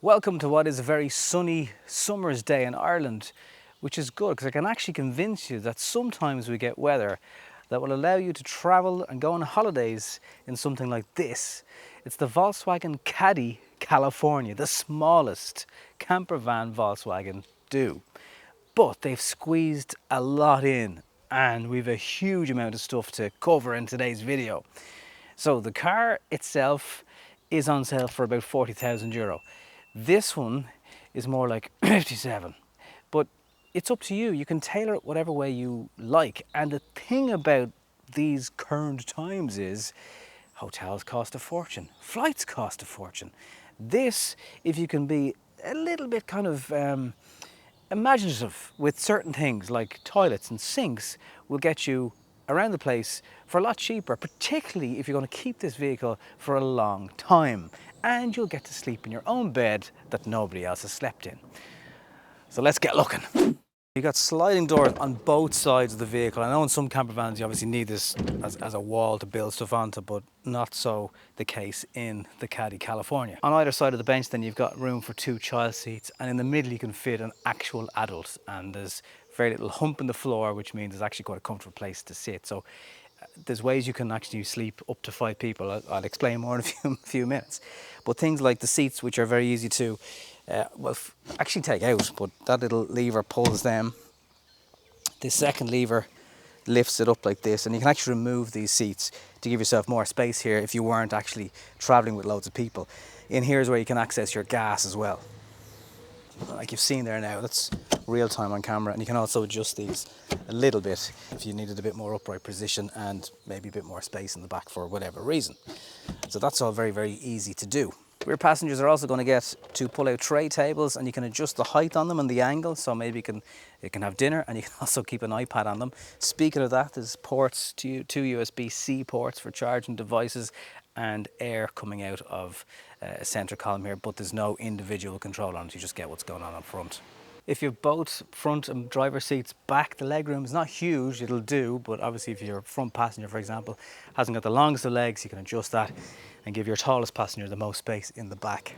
Welcome to what is a very sunny summer's day in Ireland, which is good because I can actually convince you that sometimes we get weather that will allow you to travel and go on holidays in something like this. It's the Volkswagen Caddy California, the smallest camper van Volkswagen do. But they've squeezed a lot in and we've a huge amount of stuff to cover in today's video. So the car itself is on sale for about €40,000. This one is more like 57, but it's up to you. You can tailor it whatever way you like. And the thing about these current times is hotels cost a fortune, flights cost a fortune. This, if you can be a little bit kind of imaginative with certain things like toilets and sinks, will get you around the place for a lot cheaper, particularly if you're going to keep this vehicle for a long time. And you'll get to sleep in your own bed that nobody else has slept in. So let's get looking. You've got sliding doors on both sides of the vehicle. I know in some camper vans you obviously need this as a wall to build stuff onto, but not so the case in the Caddy California. On either side of the bench then you've got room for two child seats, and in the middle you can fit an actual adult, and there's very little hump in the floor, which means it's actually quite a comfortable place to sit. So there's ways you can actually sleep up to 5 people. I'll explain more in a few minutes. But things like the seats, which are very easy to actually take out, but that little lever pulls them. This second lever lifts it up like this, and you can actually remove these seats to give yourself more space here if you weren't actually traveling with loads of people. In here is where you can access your gas as well. Like you've seen there now, that's real time on camera, and you can also adjust these a little bit if you needed a bit more upright position and maybe a bit more space in the back for whatever reason. So that's all very, very easy to do. Rear passengers are also going to get two pull-out tray tables, and you can adjust the height on them and the angle, so maybe you can have dinner, and you can also keep an iPad on them. Speaking of that, there's ports, two USB-C ports for charging devices, and air coming out of a centre column here, but there's no individual control on it. You just get what's going on up front. If you have both front and driver seats back, the legroom is not huge, it'll do, but obviously if your front passenger, for example, hasn't got the longest of legs, you can adjust that and give your tallest passenger the most space in the back.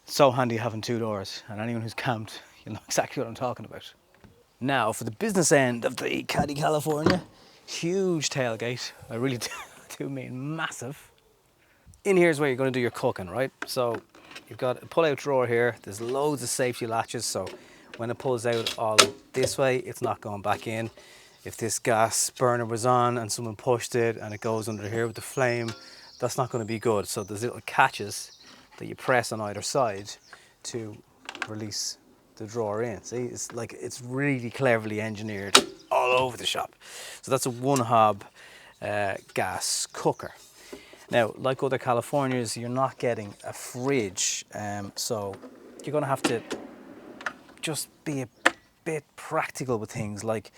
So handy having two doors, and anyone who's camped, you'll know exactly what I'm talking about. Now for the business end of the Caddy California, huge tailgate. I really do mean massive. In here is where you're going to do your cooking, right? So you've got a pull-out drawer here. There's loads of safety latches, so when it pulls out all this way, it's not going back in. If this gas burner was on and someone pushed it and it goes under here with the flame, that's not going to be good. So there's little catches that you press on either side to release the drawer in. See, it's really cleverly engineered all over the shop. So that's a one hob gas cooker. Now, like other Californias, you're not getting a fridge, so you're going to have to just be a bit practical with things. Like,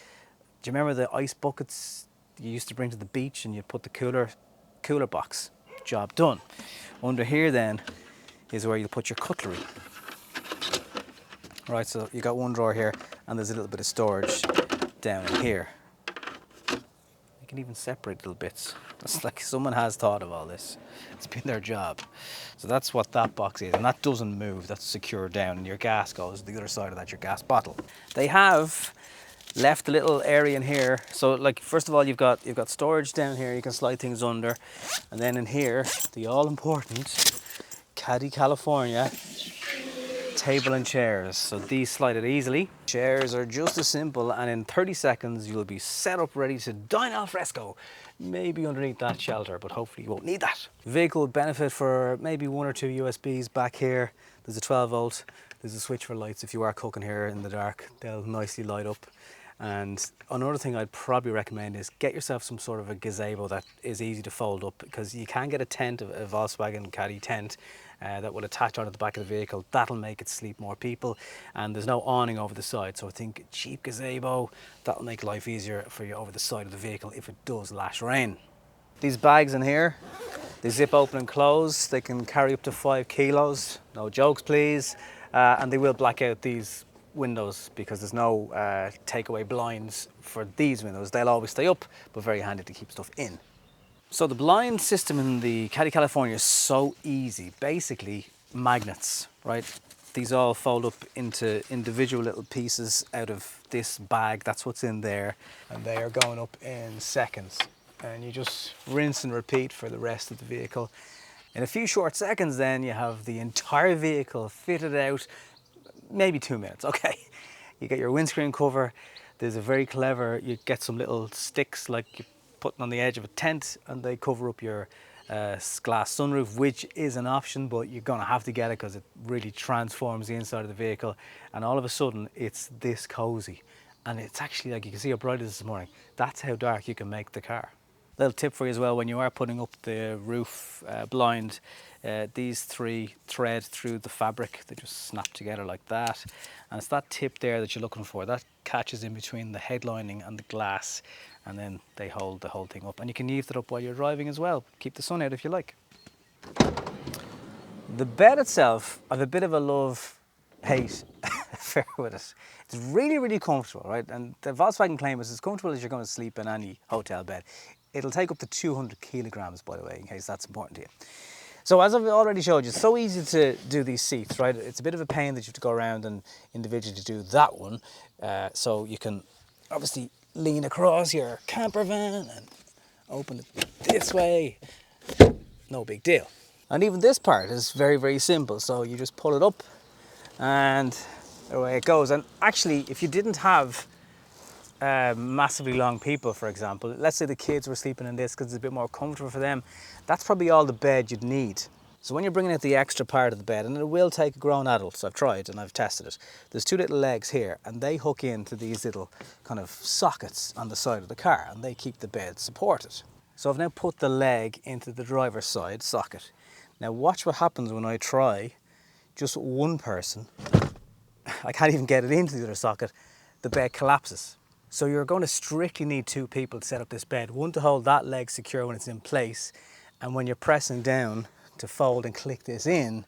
do you remember the ice buckets you used to bring to the beach, and you put the cooler box? Job done. Under here then is where you'll put your cutlery. Right, so you got one drawer here, and there's a little bit of storage down in here. You can even separate little bits. That's like someone has thought of all this. It's been their job. So that's what that box is, and that doesn't move. That's secured down, and your gas goes to the other side of that, your gas bottle. They have left a little area in here. So like, first of all, you've got storage down here. You can slide things under, and then in here, the all-important Caddy California table and chairs. So these slide it easily. Chairs are just as simple, and in 30 seconds you'll be set up ready to dine al fresco. Maybe underneath that shelter, but hopefully you won't need that. The vehicle would benefit for maybe one or two USBs back here. There's a 12 volt. There's a switch for lights. If you are cooking here in the dark, they'll nicely light up. And another thing I'd probably recommend is get yourself some sort of a gazebo that is easy to fold up, because you can get a tent, a Volkswagen Caddy tent, that will attach onto the back of the vehicle. That'll make it sleep more people, and there's no awning over the side, so I think a cheap gazebo, that'll make life easier for you over the side of the vehicle if it does lash rain. These bags in here, they zip open and close. They can carry up to 5 kilos. No jokes please. And they will black out these windows because there's no takeaway blinds for these windows. They'll always stay up, but very handy to keep stuff in. So the blind system in the Caddy California is so easy. Basically, magnets, right? These all fold up into individual little pieces out of this bag. That's what's in there. And they are going up in seconds. And you just rinse and repeat for the rest of the vehicle. In a few short seconds then you have the entire vehicle fitted out, maybe 2 minutes, okay. You get your windscreen cover. There's a very clever, you get some little sticks like you're putting on the edge of a tent and they cover up your glass sunroof, which is an option, but you're gonna have to get it because it really transforms the inside of the vehicle. And all of a sudden it's this cozy. And it's actually, like, you can see how bright it is this morning. That's how dark you can make the car. Little tip for you as well, when you are putting up the roof blind, these 3 thread through the fabric. They just snap together like that. And it's that tip there that you're looking for. That catches in between the headlining and the glass, and then they hold the whole thing up. And you can leave it up while you're driving as well. Keep the sun out if you like. The bed itself, I have a bit of a love-hate affair with it. It's really, really comfortable, right? And the Volkswagen claim is as comfortable as you're going to sleep in any hotel bed. It'll take up to 200 kilograms, by the way, in case that's important to you. So as I've already showed you, it's so easy to do these seats, right? It's a bit of a pain that you have to go around and individually do that one. So you can obviously lean across your camper van and open it this way. No big deal. And even this part is very, very simple. So you just pull it up and away it goes. And actually, if you didn't have massively long people, for example, let's say the kids were sleeping in this because it's a bit more comfortable for them, that's probably all the bed you'd need. So when you're bringing out the extra part of the bed, and it will take a grown adult, so I've tried and I've tested it, there's 2 little legs here and they hook into these little kind of sockets on the side of the car and they keep the bed supported. So I've now put the leg into the driver's side socket. Now watch what happens when I try just one person. I can't even get it into the other socket. The bed collapses. So you're going to strictly need 2 people to set up this bed. One to hold that leg secure when it's in place, and when you're pressing down to fold and click this in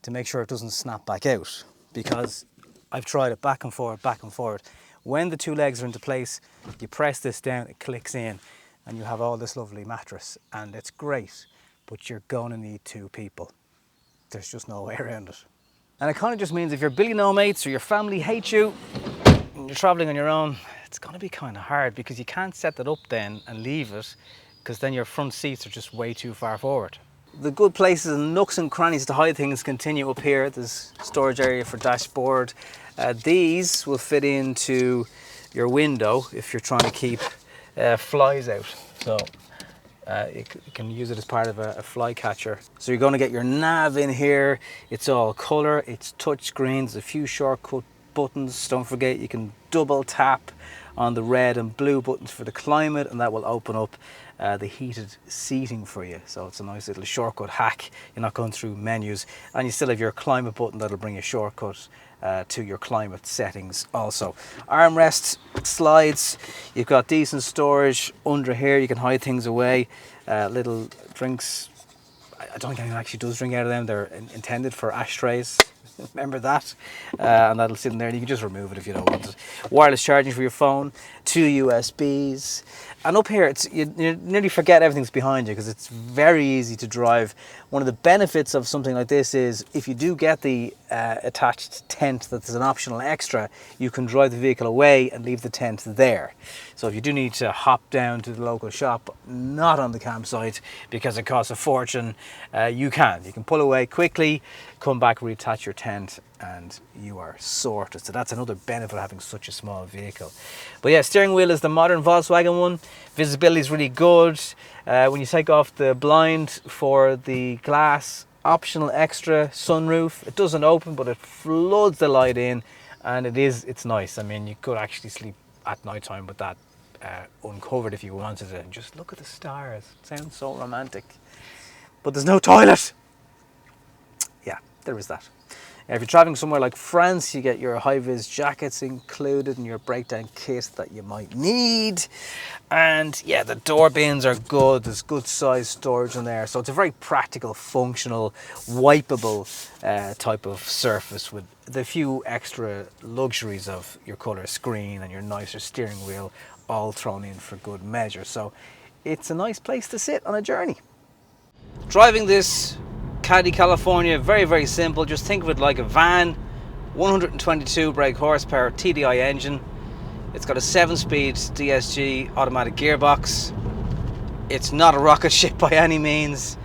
to make sure it doesn't snap back out. Because I've tried it back and forward, back and forward. When the 2 legs are into place, you press this down, it clicks in, and you have all this lovely mattress, and it's great, but you're going to need 2 people. There's just no way around it. And it kind of just means if your Billy No Mates or your family hate you and you're traveling on your own, it's going to be kind of hard because you can't set that up then and leave it, because then your front seats are just way too far forward. The good places and nooks and crannies to hide things continue up here. There's storage area for dashboard. These will fit into your window if you're trying to keep flies out. So you can use it as part of a fly catcher. So you're going to get your nav in here. It's all colour, it's touch screens, a few shortcut buttons. Don't forget you can double tap on the red and blue buttons for the climate, and that will open up the heated seating for you. So it's a nice little shortcut hack. You're not going through menus, and you still have your climate button that'll bring you shortcut to your climate settings also. Armrest slides, you've got decent storage under here. You can hide things away. Little drinks, I don't think anyone actually does drink out of them. They're intended for ashtrays. Remember that, and that'll sit in there and you can just remove it if you don't want it. Wireless charging for your phone, 2 USBs, and up here you nearly forget everything's behind you because it's very easy to drive. One of the benefits of something like this is if you do get the attached tent that's an optional extra, you can drive the vehicle away and leave the tent there. So if you do need to hop down to the local shop, not on the campsite because it costs a fortune, you can pull away quickly, come back, reattach your tent, and you are sorted. So that's another benefit of having such a small vehicle. But yeah, steering wheel is the modern Volkswagen one. Visibility is really good. When you take off the blind for the glass, optional extra sunroof. It doesn't open, but it floods the light in, and it's nice. I mean, you could actually sleep at night time with that uncovered if you wanted it. And just look at the stars. It sounds so romantic. But there's no toilet. Yeah, there is that. If you're traveling somewhere like France, you get your high-vis jackets included and your breakdown kit that you might need. And yeah, the door bins are good. There's good size storage in there. So it's a very practical, functional, wipeable type of surface with the few extra luxuries of your colour screen and your nicer steering wheel all thrown in for good measure. So it's a nice place to sit on a journey. Driving this Caddy California, very, very simple. Just think of it like a van, 122 brake horsepower TDI engine. It's got a 7-speed DSG automatic gearbox. It's not a rocket ship by any means.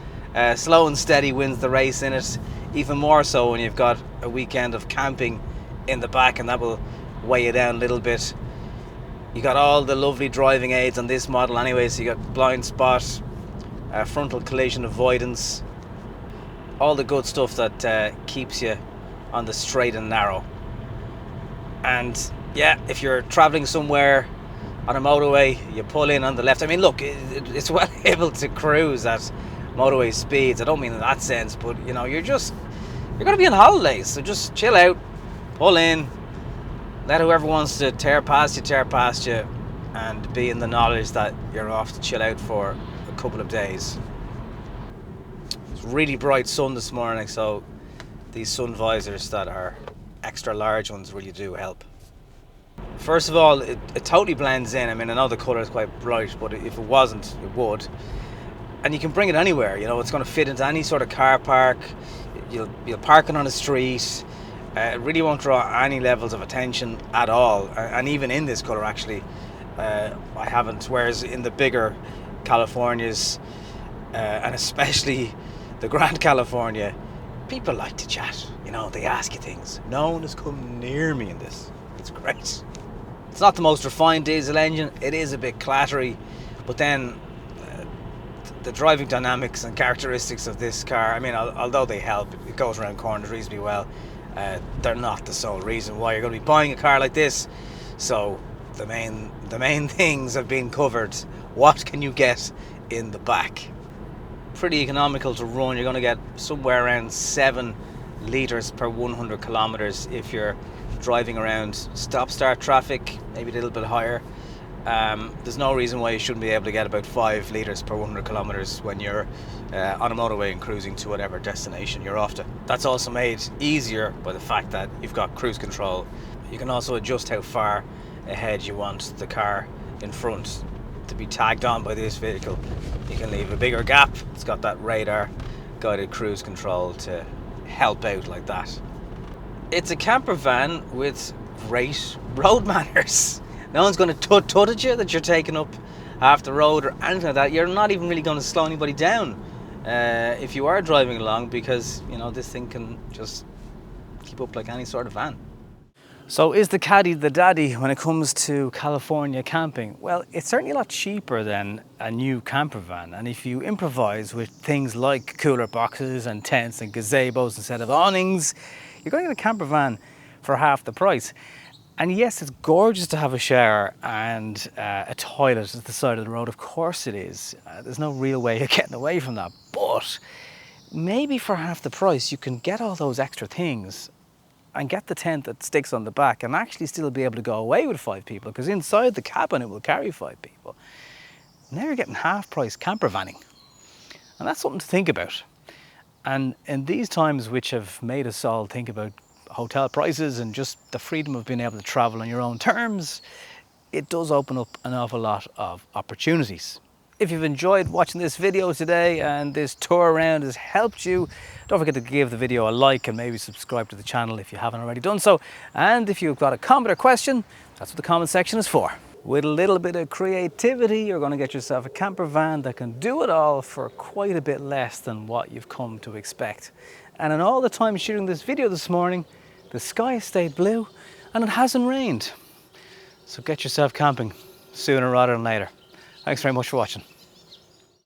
Slow and steady wins the race in it. Even more so when you've got a weekend of camping in the back, and that will weigh you down a little bit. You got all the lovely driving aids on this model anyway, so you got blind spot, frontal collision avoidance, all the good stuff that keeps you on the straight and narrow. And yeah, if you're traveling somewhere on a motorway, you pull in on the left. I mean, look, it's well able to cruise at motorway speeds. I don't mean in that sense, but you know, you're going to be on holidays, so just chill out, pull in, let whoever wants to tear past you, and be in the knowledge that you're off to chill out for a couple of days. It's really bright sun this morning, so these sun visors that are extra large ones really do help. First of all, it totally blends in. I mean, I know the colour is quite bright, but if it wasn't, it would. And you can bring it anywhere, you know, it's going to fit into any sort of car park. You'll park it on the street. It really won't draw any levels of attention at all. And even in this colour, actually, I haven't. Whereas in the bigger Californias, and especially the Grand California, people like to chat. You know, they ask you things. No one has come near me in this. It's great. It's not the most refined diesel engine. It is a bit clattery, but then the driving dynamics and characteristics of this car, I mean, although they help, it goes around corners reasonably well, they're not the sole reason why you're going to be buying a car like this. So the main things have been covered. What can you get in the back? Pretty economical to run. You're going to get somewhere around 7 litres per 100 kilometres if you're driving around stop-start traffic, maybe a little bit higher. There's no reason why you shouldn't be able to get about 5 litres per 100 kilometres when you're on a motorway and cruising to whatever destination you're off to. That's also made easier by the fact that you've got cruise control. You can also adjust how far ahead you want the car in front to be tagged on by this vehicle. You can leave a bigger gap. It's got that radar guided cruise control to help out like that. It's a camper van with great road manners. No one's going to tut at you that you're taking up half the road or anything like that. You're not even really going to slow anybody down if you are driving along, because you know this thing can just keep up like any sort of van. So is the Caddy the daddy when it comes to California camping? Well, it's certainly a lot cheaper than a new camper van, and if you improvise with things like cooler boxes and tents and gazebos instead of awnings, you're going to get a camper van for half the price. And yes, it's gorgeous to have a shower and a toilet at the side of the road. Of course it is. There's no real way of getting away from that. But maybe for half the price, you can get all those extra things and get the tent that sticks on the back and actually still be able to go away with 5 people, because inside the cabin it will carry 5 people. Now you're getting half price camper vanning. And that's something to think about. And in these times which have made us all think about hotel prices and just the freedom of being able to travel on your own terms, it does open up an awful lot of opportunities. If you've enjoyed watching this video today and this tour around has helped you, don't forget to give the video a like and maybe subscribe to the channel if you haven't already done so. And if you've got a comment or question, that's what the comment section is for. With a little bit of creativity, you're going to get yourself a camper van that can do it all for quite a bit less than what you've come to expect. And in all the time shooting this video this morning, the sky stayed blue and it hasn't rained. So get yourself camping sooner rather than later. Thanks very much for watching.